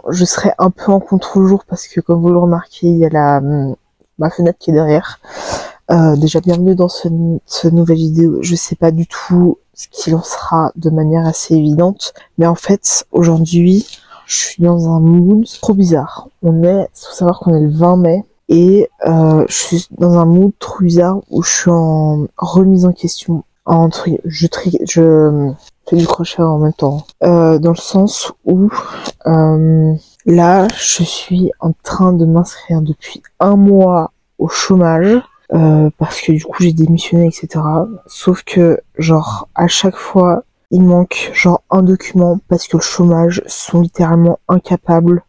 je serai un peu en contre-jour parce que comme vous le remarquez, il y a ma fenêtre qui est derrière. Déjà bienvenue dans ce nouvelle vidéo. Je sais pas du tout ce qu'il en sera de manière assez évidente, mais en fait aujourd'hui je suis dans un mood trop bizarre. Faut savoir qu'on est le 20 mai et je suis dans un mood trop bizarre où je suis en remise en question. Je fais du crochet en même temps. Dans le sens où là je suis en train de m'inscrire depuis un mois au chômage. Parce que du coup j'ai démissionné, etc. Sauf que genre à chaque fois il manque genre un document parce que le chômage sont littéralement incapables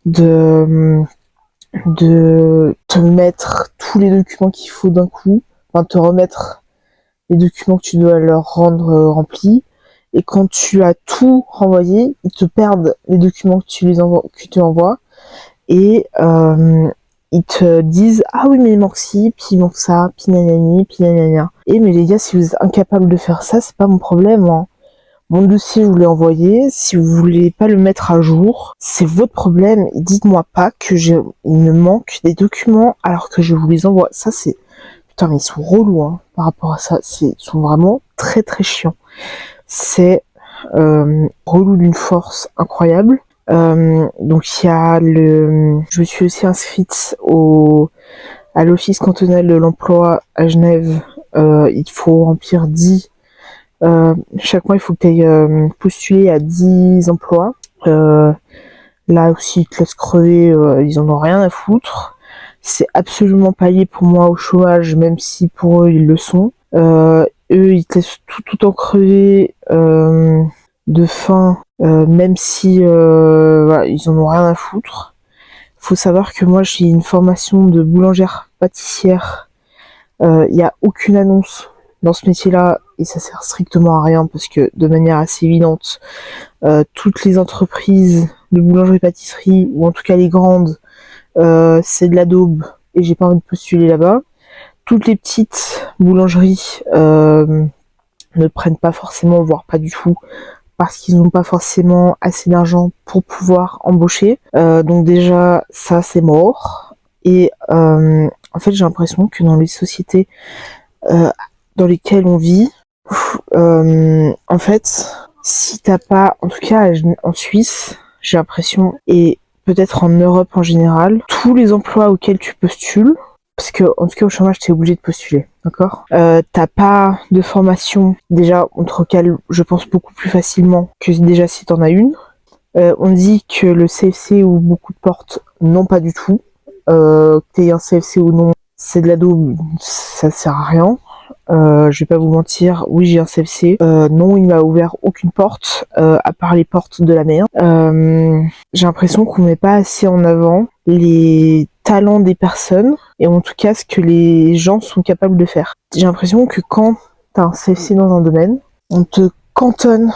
de te mettre tous les documents qu'il faut d'un coup, enfin te remettre les documents que tu dois leur rendre remplis. Et quand tu as tout renvoyé, ils te perdent les documents que tu envoies et ils te disent ah oui mais il manque ci, puis il manque ça, puis nanani, puis nanana. Et mais les gars, si vous êtes incapables de faire ça, c'est pas mon problème, hein. Mon dossier, je vous l'ai envoyé. Si vous voulez pas le mettre à jour, c'est votre problème. Et dites-moi pas que il me manque des documents alors que je vous les envoie. Ça c'est putain, mais ils sont relous hein, par rapport à ça. Ils sont vraiment très très chiants. C'est relou d'une force incroyable. Donc il y a je me suis aussi inscrite à l'office cantonal de l'emploi à Genève. Il faut remplir 10. Chaque mois, il faut que tu ailles postuler à 10 emplois. Là aussi, ils te laissent crever, ils en ont rien à foutre. C'est absolument pas lié pour moi au chômage, même si pour eux, ils le sont. Eux, ils te laissent tout en crever de faim, même si voilà, ils en ont rien à foutre. Faut savoir que moi, j'ai une formation de boulangère pâtissière. Il y a aucune annonce dans ce métier-là et ça sert strictement à rien parce que de manière assez évidente, toutes les entreprises de boulangerie-pâtisserie ou en tout cas les grandes, c'est de la daube et j'ai pas envie de postuler là-bas. Toutes les petites boulangeries ne prennent pas forcément, voire pas du tout, parce qu'ils n'ont pas forcément assez d'argent pour pouvoir embaucher. Donc déjà, ça c'est mort. Et en fait, j'ai l'impression que dans les sociétés dans lesquelles on vit, en fait, si t'as pas, en tout cas en Suisse, j'ai l'impression, et peut-être en Europe en général, tous les emplois auxquels tu postules, parce que en tout cas au chômage t'es obligé de postuler, d'accord. T'as pas de formation déjà, on te recale, je pense beaucoup plus facilement que déjà si t'en as une. On dit que le CFC ouvre beaucoup de portes, non pas du tout. Que t'aies un CFC ou non, c'est de la daube, ça sert à rien. Je vais pas vous mentir, oui j'ai un CFC. Non, il m'a ouvert aucune porte, à part les portes de la mer. J'ai l'impression qu'on met pas assez en avant les talents des personnes, et en tout cas ce que les gens sont capables de faire. J'ai l'impression que quand t'as un CFC dans un domaine, on te cantonne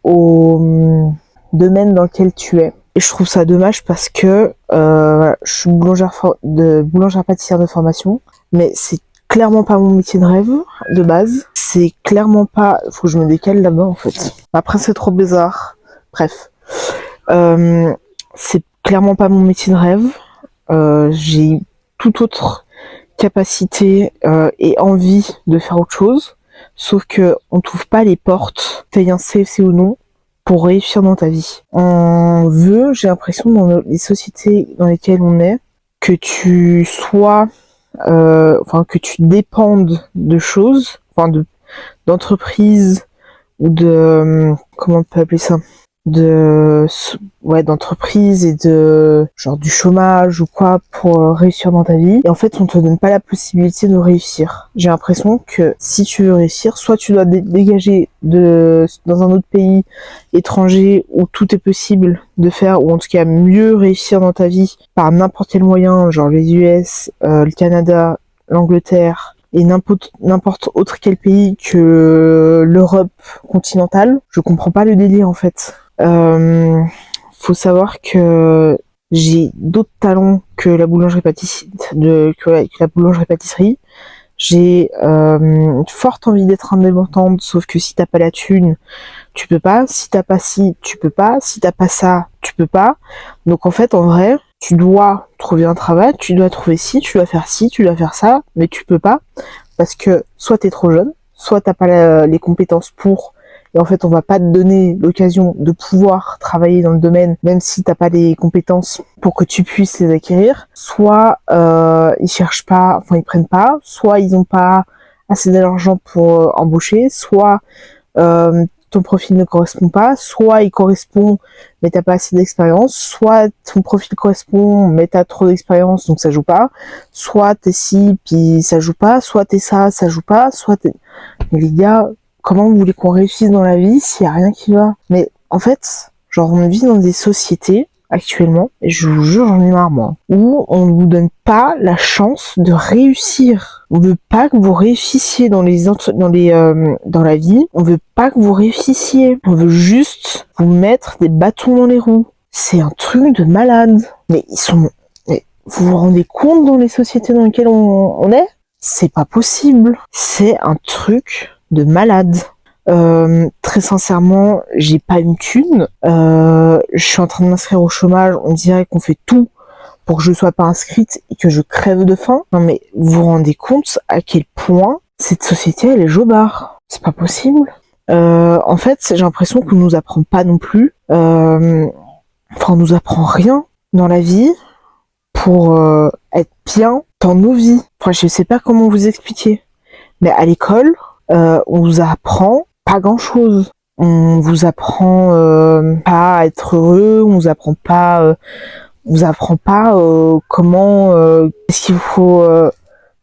au domaine dans lequel tu es. Et je trouve ça dommage parce que voilà, je suis boulangère pâtissière de formation, mais c'est clairement pas mon métier de rêve de base. C'est clairement pas. Faut que je me décale là-bas en fait. Après c'est trop bizarre. Bref, c'est clairement pas mon métier de rêve. J'ai toute autre capacité et envie de faire autre chose. Sauf que on t'ouvre pas les portes, t'aies un CFC ou non, pour réussir dans ta vie. On veut, j'ai l'impression, dans les sociétés dans lesquelles on est, que tu sois, que tu dépendes de choses, d'entreprises ou comment on peut appeler ça, d'entreprise et de genre du chômage ou quoi pour réussir dans ta vie. Et en fait, on te donne pas la possibilité de réussir. J'ai l'impression que si tu veux réussir, soit tu dois dégager dans un autre pays étranger où tout est possible de faire, ou en tout cas mieux réussir dans ta vie par n'importe quel moyen, genre les US, le Canada, l'Angleterre, et n'importe autre quel pays que l'Europe continentale. Je comprends pas le délire en fait. Faut savoir que j'ai d'autres talents que la boulangerie-pâtisserie, J'ai une forte envie d'être indépendante, sauf que si t'as pas la thune, tu peux pas. Si t'as pas ci, tu peux pas. Si t'as pas ça, tu peux pas. Donc en fait, en vrai, tu dois trouver un travail, tu dois trouver ci, tu dois faire ça, mais tu peux pas parce que soit t'es trop jeune, soit t'as pas les compétences pour, et en fait on va pas te donner l'occasion de pouvoir travailler dans le domaine, même si t'as pas les compétences pour que tu puisses les acquérir, soit ils cherchent pas, enfin ils prennent pas, soit ils ont pas assez d'argent pour embaucher, soit ton profil ne correspond pas, soit il correspond mais t'as pas assez d'expérience, soit ton profil correspond mais t'as trop d'expérience donc ça joue pas, soit t'es ci puis ça joue pas, soit t'es ça joue pas, soit t'es... Mais les gars, comment vous voulez qu'on réussisse dans la vie s'il y a rien qui va? Mais en fait, genre on vit dans des sociétés actuellement, et je vous jure j'en ai marre moi, où on ne vous donne pas la chance de réussir. On veut pas que vous réussissiez dans la vie, on veut pas que vous réussissiez. On veut juste vous mettre des bâtons dans les roues. C'est un truc de malade. Mais mais vous vous rendez compte dans les sociétés dans lesquelles on est? C'est pas possible. C'est un truc de malade. Très sincèrement, j'ai pas une thune. Je suis en train de m'inscrire au chômage. On dirait qu'on fait tout pour que je sois pas inscrite et que je crève de faim. Non mais vous vous rendez compte à quel point cette société elle est jobard. C'est pas possible. En fait, j'ai l'impression qu'on nous apprend pas non plus. On nous apprend rien dans la vie pour être bien dans nos vies. Enfin, je sais pas comment vous expliquer. Mais à l'école, on vous apprend pas grand chose. On vous apprend pas à être heureux, on vous apprend pas comment est-ce qu'il faut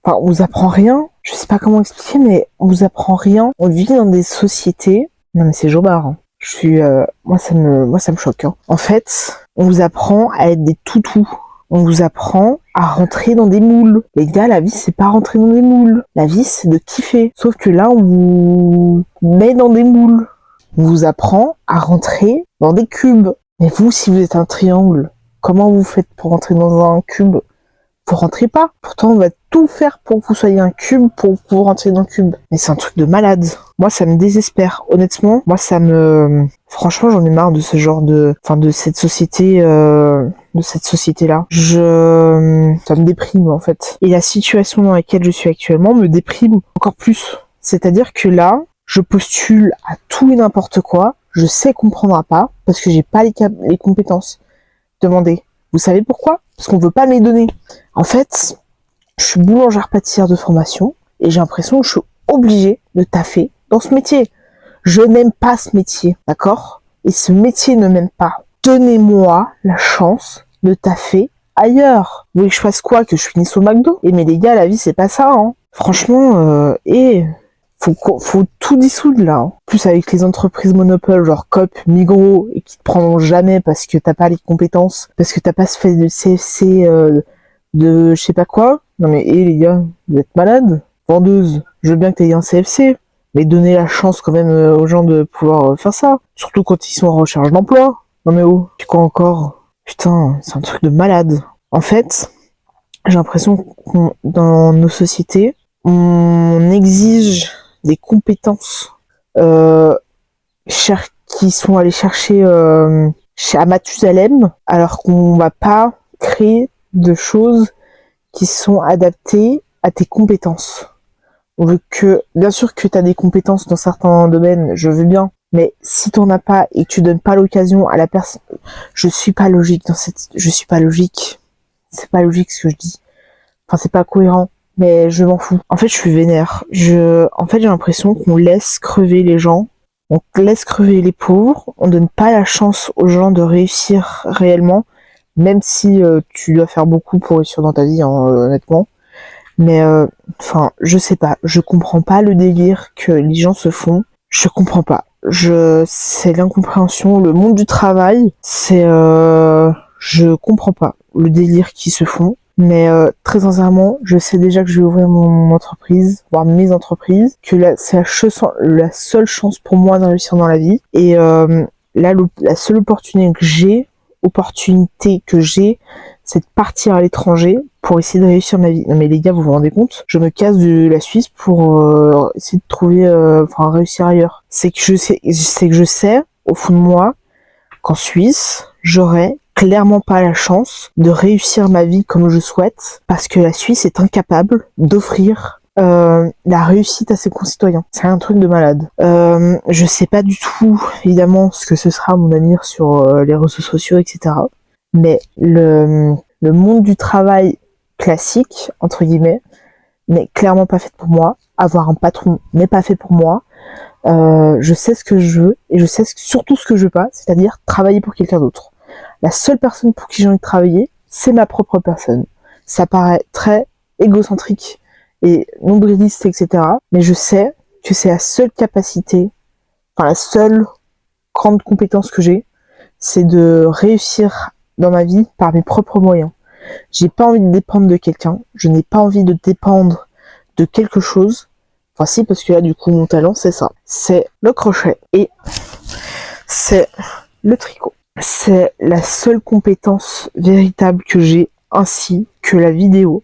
on vous apprend rien. Je sais pas comment expliquer, mais on vous apprend rien. On vit dans des sociétés. Non mais c'est jobard. Hein. Je suis moi ça me choque. Hein. En fait, on vous apprend à être des toutous. On vous apprend à rentrer dans des moules. Les gars, la vie, c'est pas rentrer dans des moules. La vie, c'est de kiffer. Sauf que là, on vous met dans des moules. On vous apprend à rentrer dans des cubes. Mais vous, si vous êtes un triangle, comment vous faites pour rentrer dans un cube? Vous rentrez pas. Pourtant, on va tout faire pour que vous soyez un cube, pour que vous rentriez dans le cube. Mais c'est un truc de malade. Moi, ça me désespère. Honnêtement, franchement, j'en ai marre de ce genre de cette société, de cette société-là. Ça me déprime, en fait. Et la situation dans laquelle je suis actuellement me déprime encore plus. C'est-à-dire que là, je postule à tout et n'importe quoi. Je sais qu'on prendra pas, parce que j'ai pas les compétences demandées. Vous savez pourquoi? Parce qu'on veut pas me les donner. En fait, je suis boulangère pâtissière de formation et j'ai l'impression que je suis obligée de taffer dans ce métier. Je n'aime pas ce métier, d'accord? Et ce métier ne m'aime pas. Donnez-moi la chance de taffer ailleurs. Vous voulez que je fasse quoi? Que je finisse au McDo? Et mais les gars, la vie c'est pas ça, hein. Franchement, faut tout dissoudre là. Hein. Plus avec les entreprises monopole genre Coop, Migros et qui te prendront jamais parce que t'as pas les compétences, parce que t'as pas fait de CFC de je sais pas quoi. Non mais les gars, vous êtes malades. Vendeuse, je veux bien que t'aies un CFC, mais donnez la chance quand même aux gens de pouvoir faire ça. Surtout quand ils sont en recherche d'emploi. Non mais oh, tu quoi encore? Putain, c'est un truc de malade. En fait, j'ai l'impression que dans nos sociétés, on exige des compétences qui sont allées chercher à Mathusalem, alors qu'on va pas créer de choses qui sont adaptées à tes compétences. On veut que, bien sûr que tu as des compétences dans certains domaines, je veux bien, mais si t'en as pas et que tu donnes pas l'occasion à la personne, je suis pas logique. C'est pas logique ce que je dis. Enfin, c'est pas cohérent. Mais je m'en fous. En fait, je suis vénère. En fait, j'ai l'impression qu'on laisse crever les gens. On laisse crever les pauvres. On donne pas la chance aux gens de réussir réellement. Même si tu dois faire beaucoup pour réussir dans ta vie, hein, honnêtement. Mais, je sais pas. Je comprends pas le délire que les gens se font. Je comprends pas. C'est l'incompréhension. Le monde du travail, je comprends pas le délire qu'ils se font. Mais très sincèrement, je sais déjà que je vais ouvrir mon entreprise, voire mes entreprises, que c'est la seule chance pour moi de réussir dans la vie. Et là, la seule opportunité que j'ai, c'est de partir à l'étranger pour essayer de réussir ma vie. Non mais les gars, vous vous rendez compte? Je me casse de la Suisse pour essayer de trouver, réussir ailleurs. C'est que je sais, au fond de moi, qu'en Suisse, j'aurais clairement pas la chance de réussir ma vie comme je souhaite, parce que la Suisse est incapable d'offrir la réussite à ses concitoyens. C'est un truc de malade. Je sais pas du tout, évidemment, ce que ce sera mon avenir sur les réseaux sociaux, etc. Mais le monde du travail classique, entre guillemets, n'est clairement pas fait pour moi. Avoir un patron n'est pas fait pour moi. Je sais ce que je veux et je sais surtout ce que je veux pas, c'est-à-dire travailler pour quelqu'un d'autre. La seule personne pour qui j'ai envie de travailler, c'est ma propre personne. Ça paraît très égocentrique et nombriliste, etc. Mais je sais que c'est la seule capacité, la seule grande compétence que j'ai, c'est de réussir dans ma vie par mes propres moyens. J'ai pas envie de dépendre de quelqu'un, je n'ai pas envie de dépendre de quelque chose. Enfin si, parce que là du coup mon talent c'est ça. C'est le crochet et c'est le tricot. C'est la seule compétence véritable que j'ai, ainsi que la vidéo,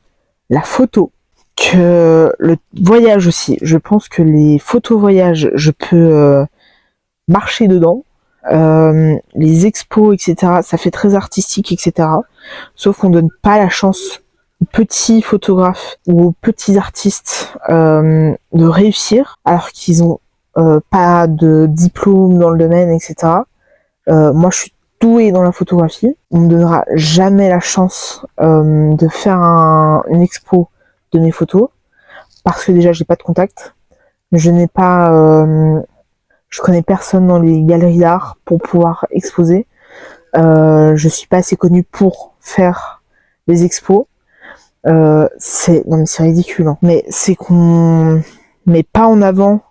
la photo, que le voyage aussi. Je pense que les photos voyages, je peux marcher dedans. Les expos, etc. Ça fait très artistique, etc. Sauf qu'on donne pas la chance aux petits photographes ou aux petits artistes de réussir, alors qu'ils ont pas de diplôme dans le domaine, etc. Moi, je suis douée dans la photographie. On me donnera jamais la chance de faire une expo de mes photos, parce que déjà, j'ai pas de contact. Je n'ai pas... je connais personne dans les galeries d'art pour pouvoir exposer. Je suis pas assez connue pour faire des expos. Non mais c'est ridicule. Hein. Mais c'est qu'on met pas en avant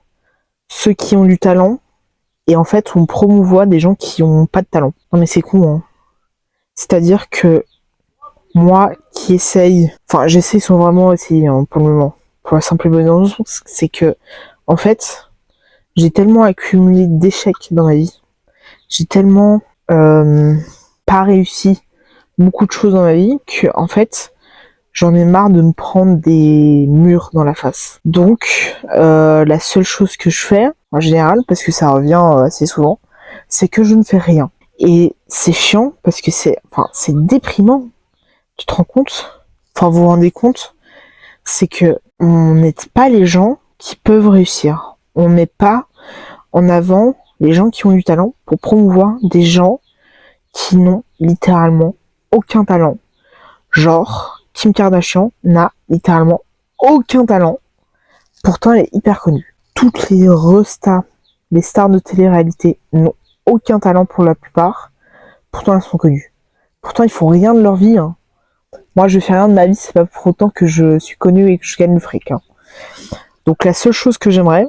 ceux qui ont du talent, et en fait on promouvoit des gens qui ont pas de talent. Non mais c'est con. Hein. C'est-à-dire que moi qui essaye, j'essaye sans vraiment essayer pour le moment. Pour la simple et bonne raison, c'est que en fait j'ai tellement accumulé d'échecs dans ma vie. J'ai tellement pas réussi beaucoup de choses dans ma vie que en fait j'en ai marre de me prendre des murs dans la face. Donc la seule chose que je fais en général, parce que ça revient assez souvent, c'est que je ne fais rien. Et c'est chiant parce que c'est déprimant. Tu te rends compte? Vous vous rendez compte? C'est que on n'aide pas les gens qui peuvent réussir. On met pas en avant les gens qui ont du talent pour promouvoir des gens qui n'ont littéralement aucun talent. Genre, Kim Kardashian n'a littéralement aucun talent. Pourtant, elle est hyper connue. Toutes les restas, les stars de télé-réalité n'ont aucun talent pour la plupart. Pourtant, elles sont connues. Pourtant, ils font rien de leur vie. Hein. Moi, je fais rien de ma vie, c'est pas pour autant que je suis connue et que je gagne le fric. Hein. Donc, la seule chose que j'aimerais,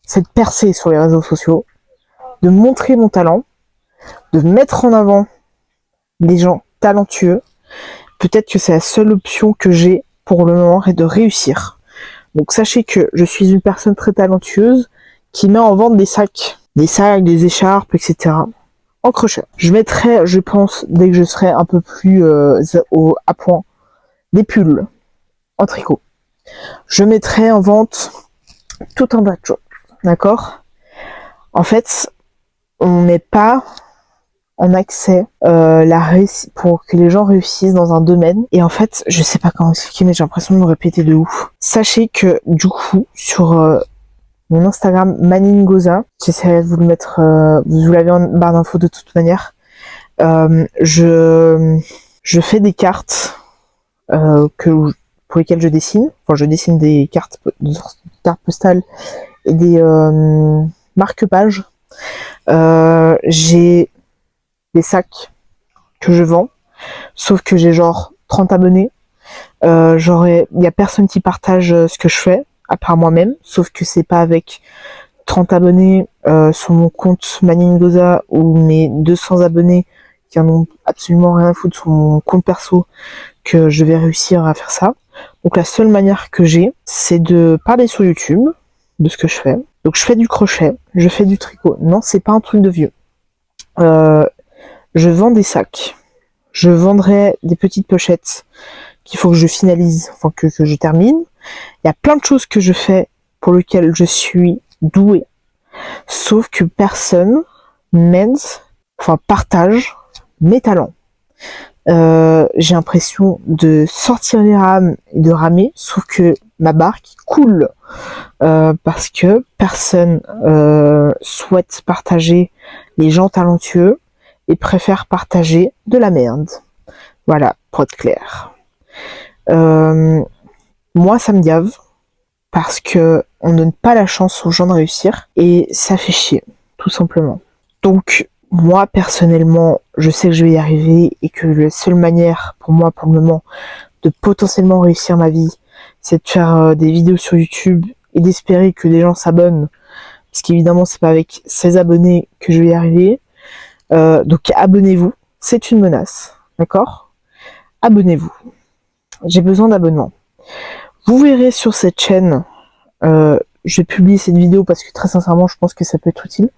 c'est de percer sur les réseaux sociaux, de montrer mon talent, de mettre en avant des gens talentueux. Peut-être que c'est la seule option que j'ai pour le moment, et de réussir. Donc sachez que je suis une personne très talentueuse qui met en vente des sacs, des écharpes, etc. en crochet. Je mettrai, je pense, dès que je serai un peu plus à point, des pulls en tricot. Je mettrai en vente tout un tas de choses, d'accord? En fait, on n'est pas en accès pour que les gens réussissent dans un domaine. Et en fait, je sais pas comment expliquer, mais j'ai l'impression de me répéter de ouf. Sachez que du coup, sur mon Instagram Maningoza, j'essaierai de vous le mettre, vous l'avez en barre d'infos de toute manière. Je fais des cartes pour lesquelles je dessine. Je dessine des cartes postales et des marque-pages. J'ai des sacs que je vends, sauf que j'ai genre 30 abonnés. Il y a personne qui partage ce que je fais, à part moi-même, sauf que c'est pas avec 30 abonnés sur mon compte Maningoza ou mes 200 abonnés qui en ont absolument rien à foutre sur mon compte perso que je vais réussir à faire ça. Donc la seule manière que j'ai, c'est de parler sur YouTube de ce que je fais. Donc je fais du crochet, je fais du tricot. Non, c'est pas un truc de vieux. Je vends des sacs. Je vendrai des petites pochettes qu'il faut que je finalise, enfin que je termine. Il y a plein de choses que je fais pour lesquelles je suis douée. Sauf que personne m'aide, enfin partage mes talents. J'ai l'impression de sortir les rames et de ramer, sauf que ma barque coule. Parce que personne souhaite partager les gens talentueux et préfère partager de la merde. Voilà, pour être clair. Moi, ça me gave parce que on donne pas la chance aux gens de réussir et ça fait chier, tout simplement. Donc, moi, personnellement, je sais que je vais y arriver et que la seule manière pour moi, pour le moment, de potentiellement réussir ma vie, c'est de faire des vidéos sur YouTube et d'espérer que des gens s'abonnent, parce qu'évidemment, c'est pas avec 16 abonnés que je vais y arriver. Donc, abonnez-vous, c'est une menace, d'accord? Abonnez-vous. J'ai besoin d'abonnements. Vous verrez sur cette chaîne, je vais publier cette vidéo parce que très sincèrement, je pense que ça peut être utile.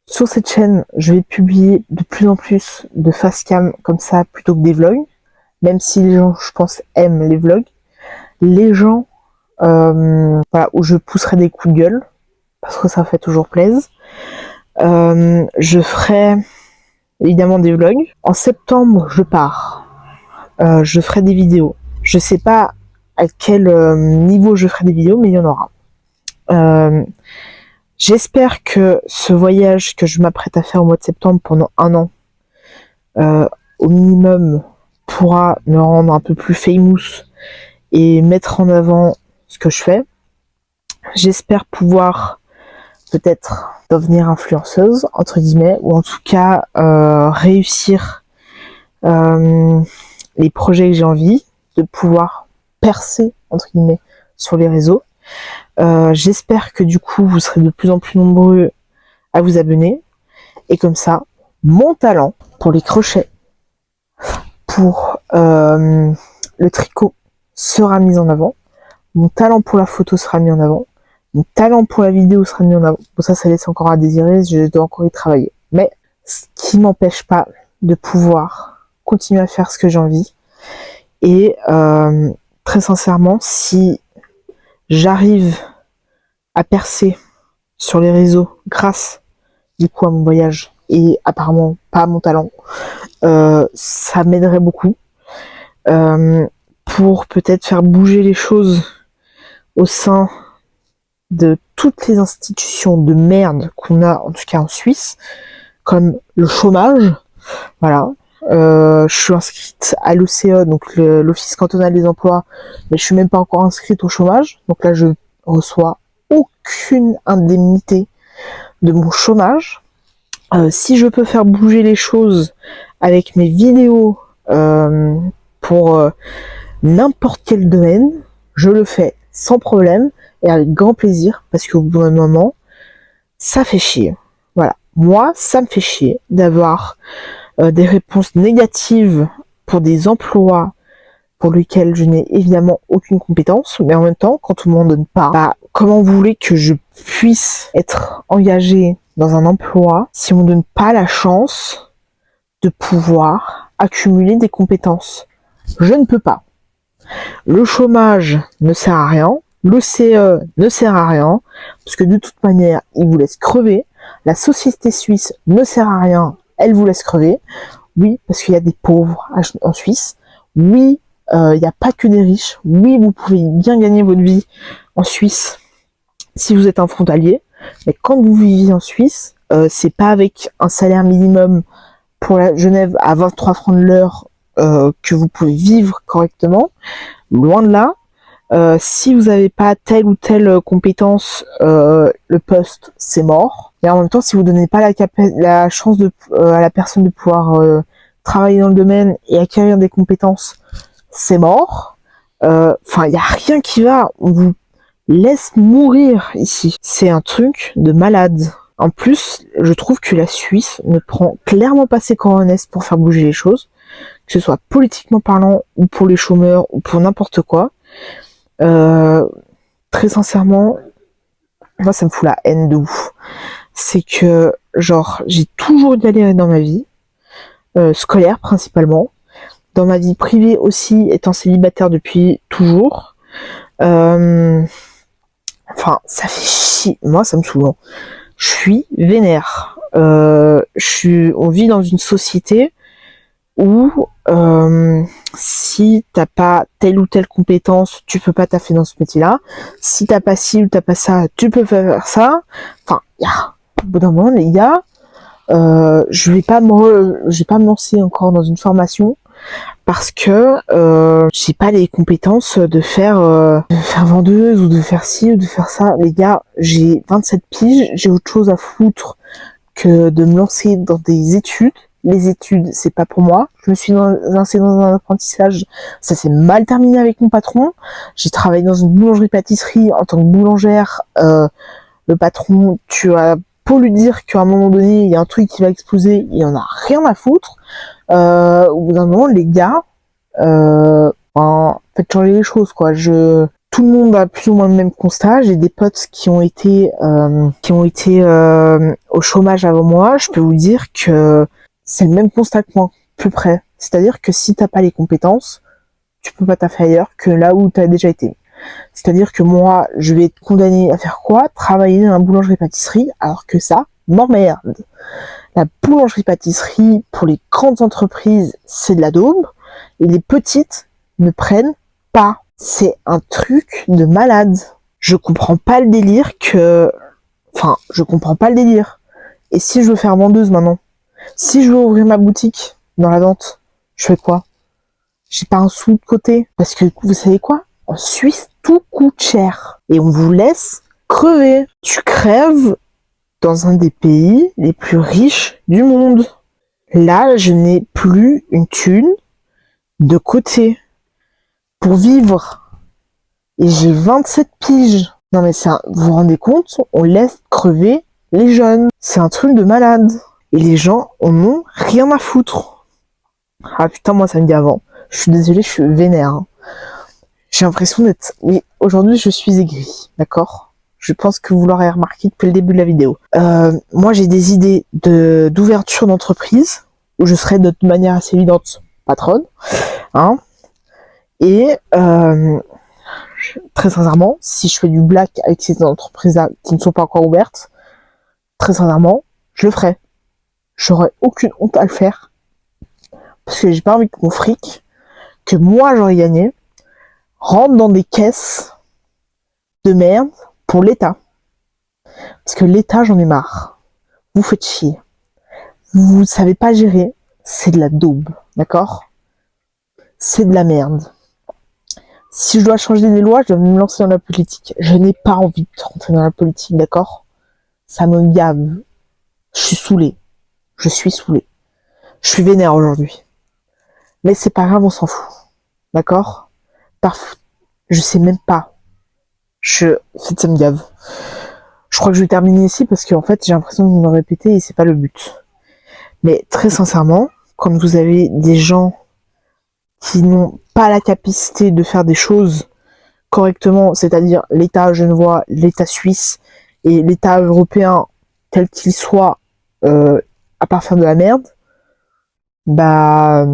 Sur cette chaîne, je vais publier de plus en plus de facecam comme ça plutôt que des vlogs, même si les gens, je pense, aiment les vlogs. Les gens, voilà, où je pousserai des coups de gueule, parce que ça fait toujours plaisir. Je ferai évidemment des vlogs. En septembre, je pars. Je ferai des vidéos. Je sais pas à quel niveau je ferai des vidéos, mais il y en aura. J'espère que ce voyage que je m'apprête à faire au mois de septembre pendant 1 an, au minimum, pourra me rendre un peu plus famous et mettre en avant ce que je fais. J'espère pouvoir peut-être devenir influenceuse, entre guillemets, ou en tout cas réussir les projets que j'ai envie, de pouvoir percer, entre guillemets, sur les réseaux. J'espère que du coup, vous serez de plus en plus nombreux à vous abonner. Et comme ça, mon talent pour les crochets, pour le tricot sera mis en avant. Mon talent pour la photo sera mis en avant. Mon talent pour la vidéo sera mis en avant. Bon, ça laisse encore à désirer, je dois encore y travailler. Mais ce qui m'empêche pas de pouvoir continuer à faire ce que j'ai envie. Et très sincèrement, si j'arrive à percer sur les réseaux grâce du coup à mon voyage et apparemment pas à mon talent, ça m'aiderait beaucoup pour peut-être faire bouger les choses au sein de toutes les institutions de merde qu'on a, en tout cas en Suisse, comme le chômage. Voilà. Je suis inscrite à l'OCE, donc l'Office cantonal des emplois, mais je suis même pas encore inscrite au chômage. Donc là, je reçois aucune indemnité de mon chômage. Si je peux faire bouger les choses avec mes vidéos pour n'importe quel domaine, je le fais sans problème et avec grand plaisir, parce qu'au bout d'un moment, ça fait chier. Voilà. Moi, ça me fait chier d'avoir des réponses négatives pour des emplois pour lesquels je n'ai évidemment aucune compétence, mais en même temps, quand on m'en donne pas, bah, comment vous voulez que je puisse être engagée dans un emploi si on ne donne pas la chance de pouvoir accumuler des compétences? Je ne peux pas. Le chômage ne sert à rien, l'OCE ne sert à rien, parce que de toute manière, ils vous laissent crever. La société suisse ne sert à rien, elle vous laisse crever. Oui, parce qu'il y a des pauvres en Suisse. Oui, il n'y a pas que des riches. Oui, vous pouvez bien gagner votre vie en Suisse si vous êtes un frontalier. Mais quand vous vivez en Suisse, c'est pas avec un salaire minimum pour la Genève à 23 francs de l'heure que vous pouvez vivre correctement. Loin de là. Si vous n'avez pas telle ou telle compétence, le poste, c'est mort. Et en même temps, si vous ne donnez pas la chance à la personne de pouvoir travailler dans le domaine et acquérir des compétences, c'est mort. Enfin, il n'y a rien qui va. On vous laisse mourir ici. C'est un truc de malade. En plus, je trouve que la Suisse ne prend clairement pas ses coronesses pour faire bouger les choses, que ce soit politiquement parlant, ou pour les chômeurs, ou pour n'importe quoi. Très sincèrement, moi ça me fout la haine de ouf. C'est que, genre, j'ai toujours galéré dans ma vie, scolaire principalement, dans ma vie privée aussi, étant célibataire depuis toujours. Enfin, ça fait chier. Moi, ça me saoule. Hein. Je suis vénère. On vit dans une société où si t'as pas telle ou telle compétence, tu peux pas taffer dans ce métier-là. Si t'as pas ci ou t'as pas ça, tu peux pas faire ça. Enfin, au bout d'un moment, les gars, je vais pas me lancer encore dans une formation parce que j'ai pas les compétences de faire vendeuse ou de faire ci ou de faire ça. Les gars, j'ai 27 piges, j'ai autre chose à foutre que de me lancer dans des études. Les études, c'est pas pour moi. Je me suis lancée dans un apprentissage. Ça s'est mal terminé avec mon patron. J'ai travaillé dans une boulangerie-pâtisserie en tant que boulangère. Le patron, tu as beau lui dire qu'à un moment donné, il y a un truc qui va exploser, il en a rien à foutre. Au bout d'un moment, les gars, faites changer les choses, quoi. Tout le monde a plus ou moins le même constat. J'ai des potes qui ont été au chômage avant moi. Je peux vous dire que c'est le même constat que moi, plus près. C'est-à-dire que si t'as pas les compétences, tu peux pas taffer ailleurs que là où t'as déjà été. C'est-à-dire que moi, je vais être condamnée à faire quoi? Travailler dans la boulangerie-pâtisserie, alors que ça m'emmerde. La boulangerie-pâtisserie, pour les grandes entreprises, c'est de la daube, et les petites ne prennent pas. C'est un truc de malade. Je comprends pas le délire. Et si je veux faire vendeuse maintenant? Si je veux ouvrir ma boutique dans la vente, je fais quoi? J'ai pas un sou de côté. Parce que, vous savez quoi? En Suisse, tout coûte cher. Et on vous laisse crever. Tu crèves dans un des pays les plus riches du monde. Là, je n'ai plus une thune de côté pour vivre. Et j'ai 27 piges. Non mais vous vous rendez compte? On laisse crever les jeunes. C'est un truc de malade. Et les gens en ont rien à foutre. Ah putain, moi ça me dit avant. Je suis désolée, je suis vénère. Hein. J'ai l'impression d'être... Oui, aujourd'hui je suis aigrie, d'accord? Je pense que vous l'aurez remarqué depuis le début de la vidéo. Moi j'ai des idées d'ouverture d'entreprise, où je serai de manière assez évidente patronne. Hein. Et très sincèrement, si je fais du black avec ces entreprises-là qui ne sont pas encore ouvertes, très sincèrement, je le ferai. J'aurais aucune honte à le faire. Parce que j'ai pas envie que mon fric, que moi j'aurais gagné, rentre dans des caisses de merde pour l'État. Parce que l'État, j'en ai marre. Vous faites chier. Vous savez pas gérer. C'est de la daube. D'accord? C'est de la merde. Si je dois changer des lois, je dois me lancer dans la politique. Je n'ai pas envie de rentrer dans la politique, d'accord? Ça me gave. Je suis saoulée. Je suis vénère aujourd'hui. Mais c'est pas grave, on s'en fout. D'accord? Je sais même pas. En fait, ça me gave. Je crois que je vais terminer ici parce qu'en fait, j'ai l'impression de me répéter et c'est pas le but. Mais très sincèrement, quand vous avez des gens qui n'ont pas la capacité de faire des choses correctement, c'est-à-dire l'État genevois, l'État suisse et l'État européen, tel qu'il soit, à part faire de la merde, bah,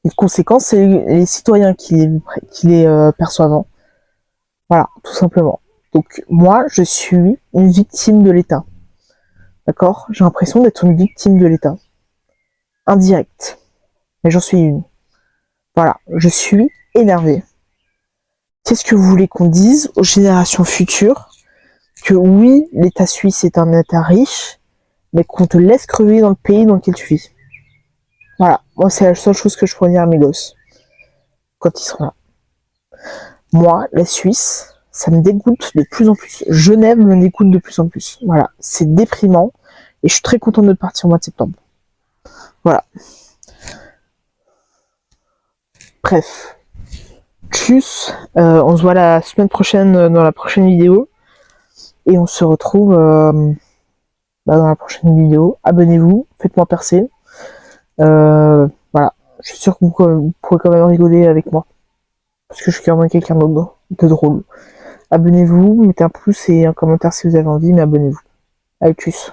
les conséquences, c'est les citoyens qui les perçoivent. Voilà, tout simplement. Donc, moi, je suis une victime de l'État. D'accord? J'ai l'impression d'être une victime de l'État. Indirecte. Mais j'en suis une. Voilà, je suis énervée. Qu'est-ce que vous voulez qu'on dise aux générations futures? Que oui, l'État suisse est un État riche, mais qu'on te laisse crever dans le pays dans lequel tu vis. Voilà, moi c'est la seule chose que je pourrais dire à mes gosses. Quand ils seront là. Moi, la Suisse, ça me dégoûte de plus en plus. Genève me dégoûte de plus en plus. Voilà, c'est déprimant. Et je suis très contente de partir au mois de septembre. Voilà. Bref. Tchuss. On se voit la semaine prochaine dans la prochaine vidéo. Et on se retrouve dans la prochaine vidéo. Abonnez-vous. Faites-moi percer. Voilà. Je suis sûr que vous pourrez quand même rigoler avec moi. Parce que je suis quand même quelqu'un de drôle. Abonnez-vous, mettez un pouce et un commentaire si vous avez envie, mais abonnez-vous. Allez, tchuss.